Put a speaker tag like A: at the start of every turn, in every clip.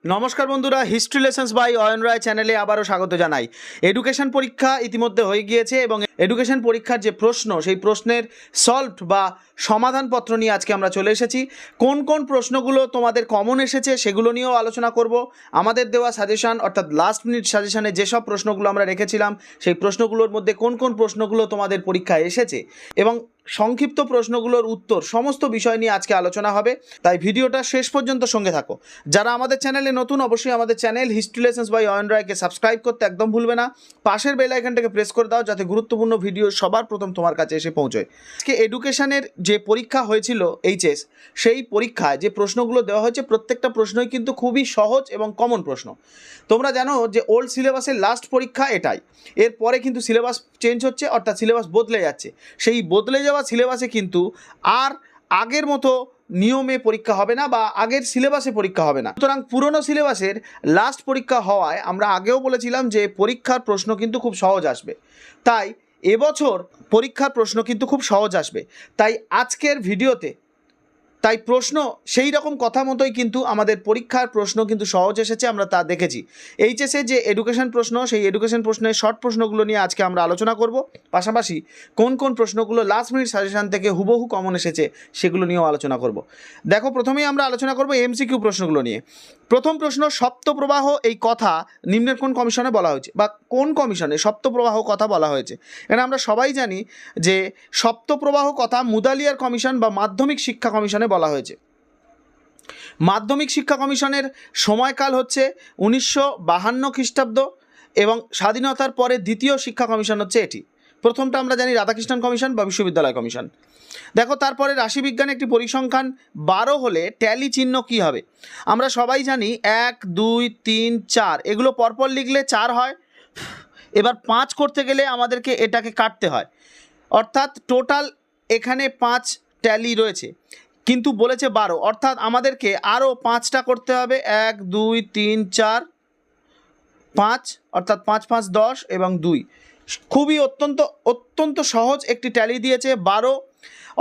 A: নমস্কার বন্ধুরা, history lessons by Ayan রায় চ্যানেলে আবারও স্বাগত জানাই। এডুকেশন পরীক্ষা ইতিমধ্যে হয়ে গিয়েছে এবং এডুকেশন পরীক্ষার যে প্রশ্ন, সেই প্রশ্নের সলভড বা সমাধানপত্র নিয়ে আজকে আমরা চলে এসেছি। কোন কোন প্রশ্নগুলো তোমাদের কমন এসেছে সেগুলো নিয়েও আলোচনা করব। আমাদের দেওয়া সাজেশন অর্থাৎ লাস্ট মিনিট সাজেশনে যেসব প্রশ্নগুলো আমরা রেখেছিলাম সেই প্রশ্নগুলোর মধ্যে কোন কোন প্রশ্নগুলো তোমাদের পরীক্ষায় এসেছে এবং সংক্ষিপ্ত প্রশ্নগুলোর উত্তর, সমস্ত বিষয় নিয়ে আজকে আলোচনা হবে। তাই ভিডিওটা শেষ পর্যন্ত সঙ্গে থাকো। যারা আমাদের চ্যানেলে নতুন, অবশ্যই আমাদের channel history lessons by Ayan রায়কে সাবস্ক্রাইব করতে একদম ভুলবে না। পাশের বেল আইকনটাকে প্রেস করে দাও যাতে গুরুত্বপূর্ণ ভিডিও সবার প্রথম তোমার কাছে এসে পৌঁছয়। আজকে এডুকেশনের যে পরীক্ষা হয়েছিল এইচএস, সেই পরীক্ষায় যে প্রশ্নগুলো দেওয়া হয়েছে প্রত্যেকটা প্রশ্নই কিন্তু খুবই সহজ এবং কমন প্রশ্ন। তোমরা জানো যে ওল্ড সিলেবাসের লাস্ট পরীক্ষা এটাই। এরপরে কিন্তু সিলেবাস চেঞ্জ হচ্ছে, অর্থাৎ সিলেবাস বদলে যাচ্ছে। সেই বদলে যাওয়া সিলেবাসে কিন্তু আর আগের মতো নিয়মে পরীক্ষা হবে না বা আগের সিলেবাসে পরীক্ষা হবে না। সুতরাং পুরনো সিলেবাসের লাস্ট পরীক্ষা হওয়ায় আমরা আগেও বলেছিলাম যে পরীক্ষার প্রশ্ন কিন্তু খুব সহজ আসবে। তাই এবছর পরীক্ষার প্রশ্ন কিন্তু খুব সহজ আসবে। তাই আজকের ভিডিওতে প্রশ্ন সেই রকম কথা মতোই কিন্তু আমাদের পরীক্ষার প্রশ্ন কিন্তু সহজ এসেছে, আমরা তা দেখেছি। এইচএসে যে এডুকেশন প্রশ্ন, সেই এডুকেশন প্রশ্নের শর্ট প্রশ্নগুলো নিয়ে আজকে আমরা আলোচনা করব। পাশাপাশি কোন কোন প্রশ্নগুলো লাস্ট মিনিট সাজেশন থেকে হুবহু কমন এসেছে সেগুলো নিয়েও আলোচনা করব। দেখো, প্রথমেই আমরা আলোচনা করব এমসিকিউ প্রশ্নগুলো নিয়ে। প্রথম প্রশ্ন, সপ্তপ্রবাহ এই কথা নিম্নের কোন কমিশনে বলা হয়েছে, বা কোন কমিশনে সপ্তপ্রবাহ কথা বলা হয়েছে? এখানে আমরা সবাই জানি যে সপ্তপ্রবাহ কথা মুদালিয়ার কমিশন বা মাধ্যমিক শিক্ষা কমিশনে বলা হয়েছে। মাধ্যমিক শিক্ষা কমিশনের সময়কাল হচ্ছে 1952 খ্রিস্টাব্দ এবং স্বাধীনতার পরে দ্বিতীয় শিক্ষা কমিশন হচ্ছে এটি। প্রথমটা আমরা জানি রাধাকৃষ্ণন কমিশন বা বিশ্ববিদ্যালয় কমিশন। দেখো, তারপরে রাশিবিজ্ঞানে একটি পরিসংখ্যান 12 হলে ট্যালি চিহ্ন কী হবে? আমরা সবাই জানি 1, 2, 3, 4 এগুলো পরপর লিখলে 4 হয়। এবার 5 করতে গেলে আমাদেরকে এটাকে কাটতে হয়, অর্থাৎ টোটাল এখানে 5 ট্যালি রয়েছে, কিন্তু বলেছে 12, অর্থাৎ আমাদেরকে আরও 5টা করতে হবে। 1, 2, 3, 4, 5, অর্থাৎ 5, 5, 10 এবং 2। খুবই অত্যন্ত সহজ একটি ট্যালি দিয়েছে 12,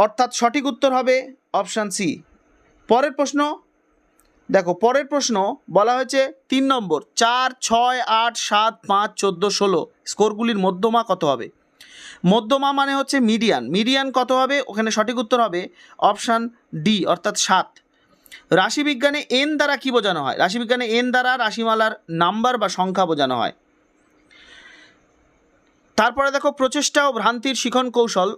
A: অর্থাৎ সঠিক উত্তর হবে অপশান সি। পরের প্রশ্ন দেখো, পরের প্রশ্ন বলা হয়েছে 3 নম্বর, 4, 6, 8, 7, 5, 14, 16 স্কোরগুলির মধ্যমা কত হবে? মধ্যমা মানে হচ্ছে মিডিয়ান। মিডিয়ান কত হবে? ওখানে সঠিক উত্তর হবে অপশান ডি, অর্থাৎ 7। রাশিবিজ্ঞানে এন দ্বারা কি বোঝানো হয়? রাশিবিজ্ঞানে এন দ্বারা রাশিমালার নাম্বার বা সংখ্যা বোঝানো হয়। তারপরে দেখো, প্রচেষ্টা ও ভ্রান্তির শিখন কৌশল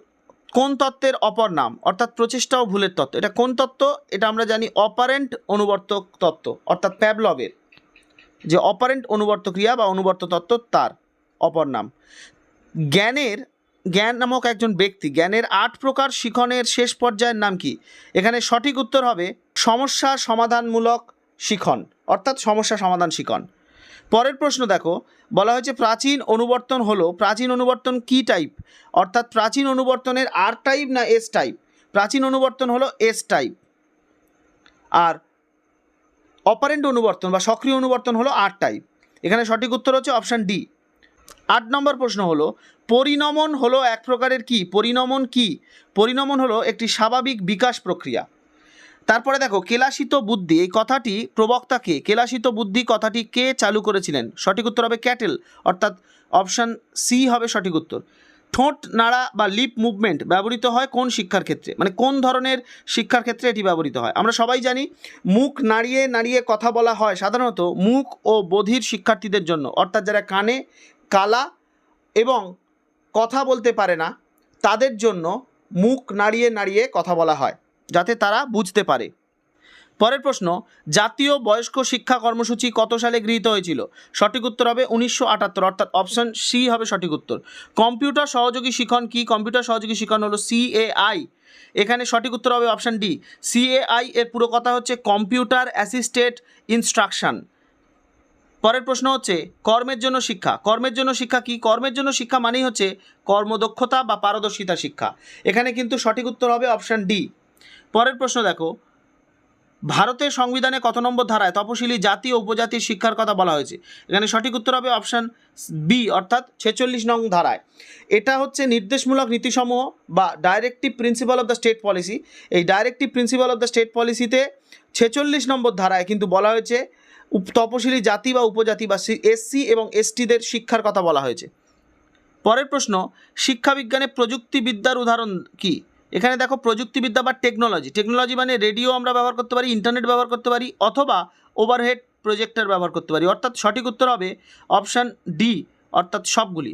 A: কোন তত্ত্বের অপর নাম? অর্থাৎ প্রচেষ্টা ও ভুলের তত্ত্ব, এটা কোন তত্ত্ব? এটা আমরা জানি অপারেন্ট অনুবর্তক তত্ত্ব, অর্থাৎ প্যাভলভের যে অপারেন্ট অনুবর্ত ক্রিয়া বা অনুবর্ত তত্ত্ব, তার অপর নাম। জ্ঞান নামক একজন ব্যক্তি, জ্ঞানের 8 প্রকার শিখনের শেষ পর্যায়ের নাম কি? এখানে সঠিক উত্তর হবে সমস্যা সমাধানমূলক শিখন, অর্থাৎ সমস্যা সমাধান শিখন। পরের প্রশ্ন দেখো, বলা হয়েছে প্রাচীন অনুবর্তন হলো, প্রাচীন অনুবর্তন কি টাইপ? অর্থাৎ প্রাচীন অনুবর্তনের আর টাইপ না এস টাইপ? প্রাচীন অনুবর্তন হলো এস টাইপ, আর অপারেন্ট অনুবর্তন বা সক্রিয় অনুবর্তন হলো আর টাইপ। এখানে সঠিক উত্তর হচ্ছে অপশান ডি। 8 নম্বর প্রশ্ন হলো, পরিণমন হলো এক প্রকারের কি? পরিণমন কি? পরিণমন হলো একটি স্বাভাবিক বিকাশ প্রক্রিয়া। তারপরে দেখো, কেলাসিত বুদ্ধি এই কথাটি প্রবক্তা কে? কেলাসিত বুদ্ধি কথাটি কে চালু করেছিলেন? সঠিক উত্তর হবে ক্যাটেল, অর্থাৎ অপশান সি হবে সঠিক উত্তর। ঠোঁট নাড়া বা লিপ মুভমেন্ট ব্যবহৃত হয় কোন শিক্ষার ক্ষেত্রে? মানে কোন ধরনের শিক্ষার ক্ষেত্রে এটি ব্যবহৃত হয়? আমরা সবাই জানি মুখ নাড়িয়ে নাড়িয়ে কথা বলা হয় সাধারণত মুখ ও বধির শিক্ষার্থীদের জন্য, অর্থাৎ যারা কানে কালা এবং কথা বলতে পারে না তাদের জন্য মুখ নাড়িয়ে নাড়িয়ে কথা বলা হয় যাতে তারা বুঝতে পারে। পরের প্রশ্ন, জাতীয় বয়স্ক শিক্ষা কর্মসূচি কত সালে গৃহীত হয়েছিল? সঠিক উত্তর হবে 1978, অর্থাৎ অপশান সি হবে সঠিক উত্তর। কম্পিউটার সহযোগী শিখন কি? কম্পিউটার সহযোগী শিখন হলো CAI। এখানে সঠিক উত্তর হবে অপশান ডি। CAI এর পুরো কথা হচ্ছে কম্পিউটার অ্যাসিস্টেড ইনস্ট্রাকশন। পরের প্রশ্ন হচ্ছে কর্মের জন্য শিক্ষা। কর্মের জন্য শিক্ষা কি? কর্মের জন্য শিক্ষা মানেই হচ্ছে কর্মদক্ষতা বা পারদর্শিতা শিক্ষা। এখানে কিন্তু সঠিক উত্তর হবে অপশান ডি। পরের প্রশ্ন দেখো, ভারতের সংবিধানে কত নম্বর ধারায় তপশিলি জাতি ও উপজাতির শিক্ষার কথা বলা হয়েছে? এখানে সঠিক উত্তর হবে অপশান বি, অর্থাৎ 46 নং ধারায়। এটা হচ্ছে নির্দেশমূলক নীতিসমূহ বা directive principle of the state policy. এই directive principle of the state পলিসিতে 46 নম্বর ধারায় কিন্তু বলা হয়েছে তপশিলি জাতি বা উপজাতি বা এসসি এবং এসটিদের শিক্ষার কথা বলা হয়েছে। পরের প্রশ্ন, শিক্ষাবিজ্ঞানে প্রযুক্তিবিদ্যার উদাহরণ কি? এখানে দেখো প্রযুক্তিবিদ্যা বা টেকনোলজি মানে রেডিও আমরা ব্যবহার করতে পারি, ইন্টারনেট ব্যবহার করতে পারি, অথবা ওভারহেড প্রজেক্টর ব্যবহার করতে পারি। অর্থাৎ সঠিক উত্তর হবে অপশান ডি, অর্থাৎ সবগুলি।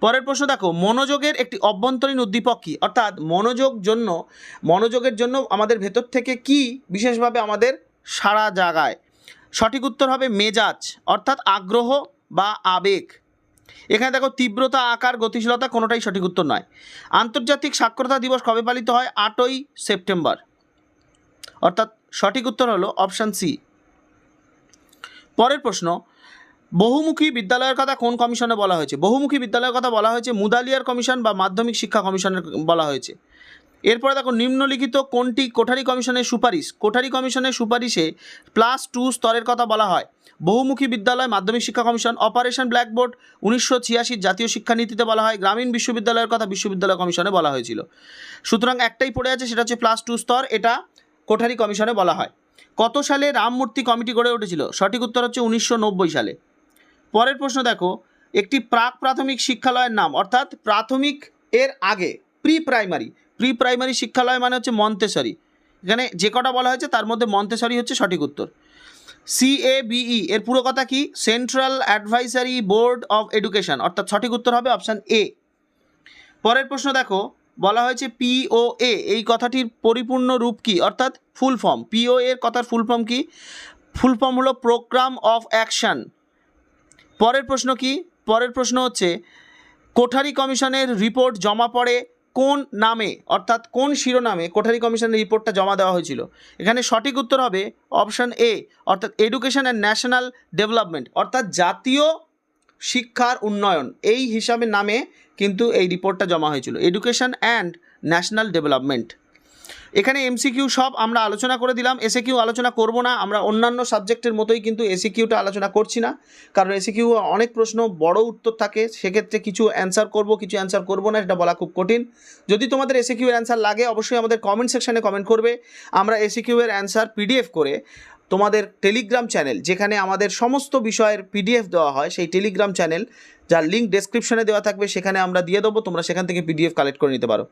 A: পরের প্রশ্ন দেখো, মনোযোগের একটি অভ্যন্তরীণ উদ্দীপক কী? অর্থাৎ মনোযোগের জন্য আমাদের ভেতর থেকে কি বিশেষভাবে আমাদের সাড়া জাগায়? সঠিক উত্তর হবে মেজাজ, অর্থাৎ আগ্রহ বা আবেগ। এখানে দেখো তীব্রতা, আকার, গতিশীলতা কোনোটাই সঠিক উত্তর নয়। আন্তর্জাতিক সাক্ষরতা দিবস কবে পালিত হয়? 8ই সেপ্টেম্বর, অর্থাৎ সঠিক উত্তর হলো অপশান সি। পরের প্রশ্ন, বহুমুখী বিদ্যালয়ের কথা কোন কমিশনে বলা হয়েছে? বহুমুখী বিদ্যালয়ের কথা বলা হয়েছে মুদালিয়ার কমিশন বা মাধ্যমিক শিক্ষা কমিশনের বলা হয়েছে। এরপরে দেখো, নিম্নলিখিত কোনটি কোঠারি কমিশনের সুপারিশ? কোঠারি কমিশনের সুপারিশে +2 স্তরের কথা বলা হয়। বহুমুখী বিদ্যালয়, মাধ্যমিক শিক্ষা কমিশন। অপারেশন ব্ল্যাকবোর্ড 1986 জাতীয় শিক্ষানীতিতে বলা হয়। গ্রামীণ বিশ্ববিদ্যালয়ের কথা বিশ্ববিদ্যালয় কমিশনে বলা হয়েছিল। সুতরাং একটাই পড়ে আছে, সেটা হচ্ছে +2 স্তর, এটা কোঠারি কমিশনে বলা হয়। কত সালে রামমূর্তি কমিটি গড়ে উঠেছিল? সঠিক উত্তর হচ্ছে 1990 সালে। পরের প্রশ্ন দেখো, একটি প্রাক প্রাথমিক শিক্ষালয়ের নাম, অর্থাৎ প্রাথমিক এর আগে প্রি প্রাইমারি শিক্ষালয় মানে হচ্ছে মন্তেসরি। এখানে যে কটা বলা হয়েছে তার মধ্যে মন্তেসরি হচ্ছে সঠিক উত্তর। CABE এর পুরো কথা কি? Central advisory board of education, অর্থাৎ সঠিক উত্তর হবে অপশান এ। পরের প্রশ্ন দেখো, বলা হয়েছে POA এই কথাটির পরিপূর্ণ রূপ কি? অর্থাৎ ফুল ফর্ম। POA এর কথার ফুল ফর্ম কি? ফুল ফর্ম হলো প্রোগ্রাম অফ অ্যাকশন। পরের প্রশ্ন কি? পরের প্রশ্ন হচ্ছে, কোঠারি কমিশনের রিপোর্ট জমা পড়ে কোন নামে, অর্থাৎ কোন শিরোনামে কোঠারি কমিশনের রিপোর্টটা জমা দেওয়া হয়েছিল? এখানে সঠিক উত্তর হবে অপশান এ, অর্থাৎ এডুকেশন অ্যান্ড ন্যাশনাল ডেভেলপমেন্ট, অর্থাৎ জাতীয় শিক্ষার উন্নয়ন এই হিসাবে নামে কিন্তু এই রিপোর্টটা জমা হয়েছিল, এডুকেশন অ্যান্ড ন্যাশনাল ডেভেলপমেন্ট। এখানে এমসিকিউ সব আমরা আলোচনা করে দিলাম, এসএকিউ আলোচনা করব না। আমরা অন্যান্য সাবজেক্টের মতোই কিন্তু এসিকিউটা আলোচনা করছি না, কারণ এসিকিউ অনেক প্রশ্ন বড় উত্তর থাকে, সেক্ষেত্রে কিছু অ্যান্সার করব, কিছু অ্যান্সার করব না, এটা বলা খুব কঠিন। যদি তোমাদের এসিকিউ এর অ্যান্সার লাগে অবশ্যই আমাদের কমেন্ট সেকশানে কমেন্ট করবে। আমরা এসিকিউ এর অ্যান্সার PDF করে তোমাদের টেলিগ্রাম চ্যানেল, যেখানে আমাদের সমস্ত বিষয়ের PDF দেওয়া হয়, সেই টেলিগ্রাম চ্যানেল যার লিঙ্ক ডেসক্রিপশনে দেওয়া থাকবে, সেখানে আমরা দিয়ে দেবো, তোমরা সেখান থেকে PDF কালেক্ট করে নিতে পারো।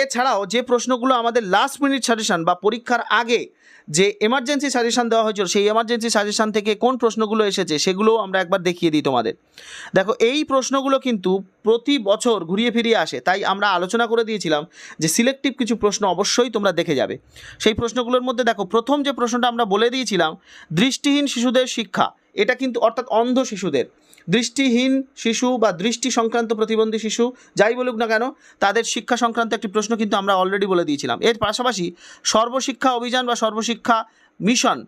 A: এছাড়াও যে প্রশ্নগুলো আমাদের লাস্ট মিনিট সাজেশন বা পরীক্ষার আগে যে এমার্জেন্সি সাজেশন দেওয়া হয়েছিল, সেই এমার্জেন্সি সাজেশন থেকে কোন প্রশ্নগুলো এসেছে সেগুলোও আমরা একবার দেখিয়ে দিই তোমাদের। দেখো এই প্রশ্নগুলো কিন্তু প্রতি বছর ঘুরিয়ে ফিরিয়ে আসে, তাই আমরা আলোচনা করে দিয়েছিলাম যে সিলেক্টিভ কিছু প্রশ্ন অবশ্যই তোমরা দেখে যাবে। সেই প্রশ্নগুলোর মধ্যে দেখো, প্রথম যে প্রশ্নটা আমরা বলে দিয়েছিলাম, দৃষ্টিহীন শিশুদের শিক্ষা, এটা কিন্তু অর্থাৎ অন্ধ শিশুদের, দৃষ্টিহীন শিশু বা দৃষ্টি সংক্রান্ত প্রতিবন্ধী শিশু যাই বলুক না কেন, তাদের শিক্ষা সংক্রান্ত একটি প্রশ্ন কিন্তু আমরা অলরেডি বলে দিয়েছিলাম। এর পাশাপাশি সর্বশিক্ষা অভিযান বা সর্বশিক্ষা মিশন,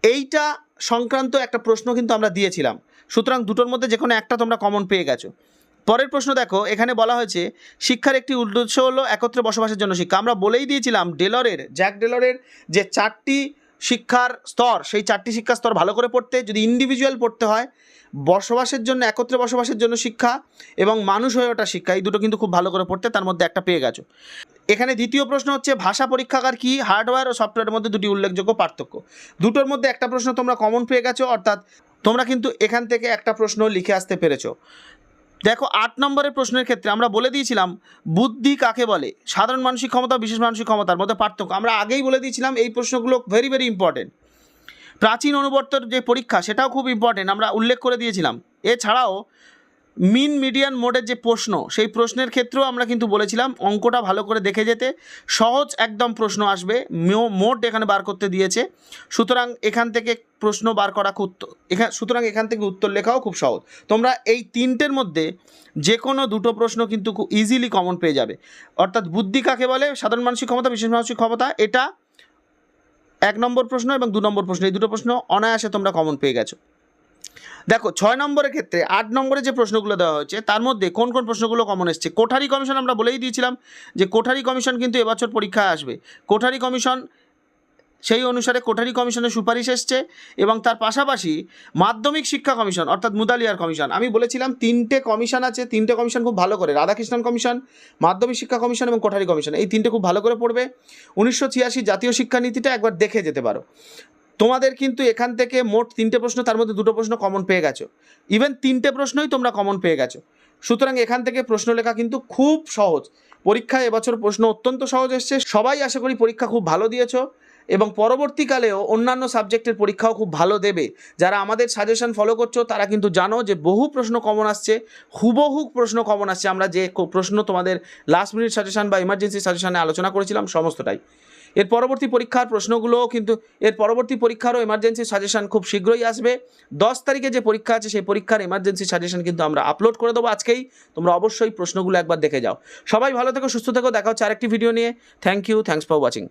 A: এইটা সংক্রান্ত একটা প্রশ্ন কিন্তু আমরা দিয়েছিলাম। সুতরাং দুটোর মধ্যে যে কোনো একটা তোমরা কমন পেয়ে গেছো। পরের প্রশ্ন দেখো, এখানে বলা হয়েছে শিক্ষার একটি উদ্দেশ্য হলো একত্রে বসবাসের জন্য শিক্ষা। আমরা বলেই দিয়েছিলাম জ্যাক ডেলরের যে 4টি শিক্ষার স্তর, সেই 4টি শিক্ষার স্তর ভালো করে পড়তে, যদি ইন্ডিভিজুয়াল পড়তে হয়, বসবাসের জন্য, একত্রে বসবাসের জন্য শিক্ষা এবং মানুষ হয়ে ওঠা শিক্ষা, এই দুটো কিন্তু খুব ভালো করে পড়তে, তার মধ্যে একটা পেয়ে গেছো। এখানে দ্বিতীয় প্রশ্ন হচ্ছে, ভাষা পরীক্ষাগার কি? হার্ডওয়্যার ও সফটওয়্যারের মধ্যে দুটি উল্লেখযোগ্য পার্থক্য। দুটোর মধ্যে একটা প্রশ্ন তোমরা কমন পেয়ে গেছো, অর্থাৎ তোমরা কিন্তু এখান থেকে একটা প্রশ্ন লিখে আসতে পেরেছো। দেখো 8 নম্বরের প্রশ্নের ক্ষেত্রে আমরা বলে দিয়েছিলাম বুদ্ধি কাকে বলে, সাধারণ মানসিক ক্ষমতা, বিশেষ মানসিক ক্ষমতার মধ্যে পার্থক্য আমরা আগেই বলে দিয়েছিলাম। এই প্রশ্নগুলো ভেরি ভেরি ইম্পর্টেন্ট। প্রাচীন অনুবর্তর যে পরীক্ষা, সেটাও খুব ইম্পর্টেন্ট, আমরা উল্লেখ করে দিয়েছিলাম। এছাড়াও মিন মিডিয়ান মোডের যে প্রশ্ন, সেই প্রশ্নের ক্ষেত্রেও আমরা কিন্তু বলেছিলাম অঙ্কটা ভালো করে দেখে যেতে, সহজ একদম প্রশ্ন আসবে, মোড এখানে বার করতে দিয়েছে। সুতরাং এখান থেকে প্রশ্ন বার করা সুতরাং এখান থেকে উত্তর লেখাও খুব সহজ। তোমরা এই তিনটের মধ্যে যে কোনো দুটো প্রশ্ন কিন্তু খুব ইজিলি কমন পেয়ে যাবে। অর্থাৎ বুদ্ধি কাকে বলে, সাধারণ মানসিক ক্ষমতা, বিশেষ মানসিক ক্ষমতা, এটা 1 নম্বর প্রশ্ন এবং 2 নম্বর প্রশ্ন, এই দুটো প্রশ্ন অনায়াসে তোমরা কমন পেয়ে গেছো। দেখো 6 নম্বরের ক্ষেত্রে 8 নম্বরে যে প্রশ্নগুলো দেওয়া হয়েছে তার মধ্যে কোন কোন প্রশ্নগুলো কমন এসছে। কোঠারি কমিশন আমরা বলেই দিয়েছিলাম যে কোঠারি কমিশন কিন্তু এবছর পরীক্ষায় আসবে। কোঠারি কমিশন, সেই অনুসারে কোঠারি কমিশনের সুপারিশ এসছে এবং তার পাশাপাশি মাধ্যমিক শিক্ষা কমিশন অর্থাৎ মুদালিয়ার কমিশন, আমি বলেছিলাম 3টে কমিশন আছে, 3টে কমিশন খুব ভালো করে, রাধাকৃষ্ণন কমিশন, মাধ্যমিক শিক্ষা কমিশন এবং কোঠারি কমিশন, এই 3টে খুব ভালো করে পড়বে। 1986 জাতীয় শিক্ষানীতিটা একবার দেখে যেতে পারো। তোমাদের কিন্তু এখান থেকে মোট 3টে প্রশ্ন, তার মধ্যে 2টো প্রশ্ন কমন পেয়ে গেছো। ইভেন 3টে প্রশ্নই তোমরা কমন পেয়ে গেছো। সুতরাং এখান থেকে প্রশ্ন লেখা কিন্তু খুব সহজ। পরীক্ষায় এবছর প্রশ্ন অত্যন্ত সহজ এসছে। সবাই আশা করি পরীক্ষা খুব ভালো দিয়েছো এবং পরবর্তীকালেও অন্যান্য সাবজেক্টের পরীক্ষাও খুব ভালো দেবে। যারা আমাদের সাজেশন ফলো করছো তারা কিন্তু জানো যে বহু প্রশ্ন কমন আসছে, হুবহু প্রশ্ন কমন আসছে। আমরা যে প্রশ্ন তোমাদের লাস্ট মিনিট সাজেশন বা ইমার্জেন্সি সাজেশনে আলোচনা করেছিলাম সমস্তটাই। এর পরবর্তী পরীক্ষার প্রশ্নগুলোও কিন্তু, এর পরবর্তী পরীক্ষারও এমার্জেন্সি সাজেশন খুব শীঘ্রই আসবে। 10 তারিখে যে পরীক্ষা আছে সেই পরীক্ষার এমার্জেন্সি সাজেশন কিন্তু আমরা আপলোড করে দেবো আজকেই। তোমরা অবশ্যই প্রশ্নগুলো একবার দেখে যাও। সবাই ভালো থেকো, সুস্থ থেকো। দেখা হচ্ছে আরেকটি ভিডিও নিয়ে। Thank you, thanks for watching.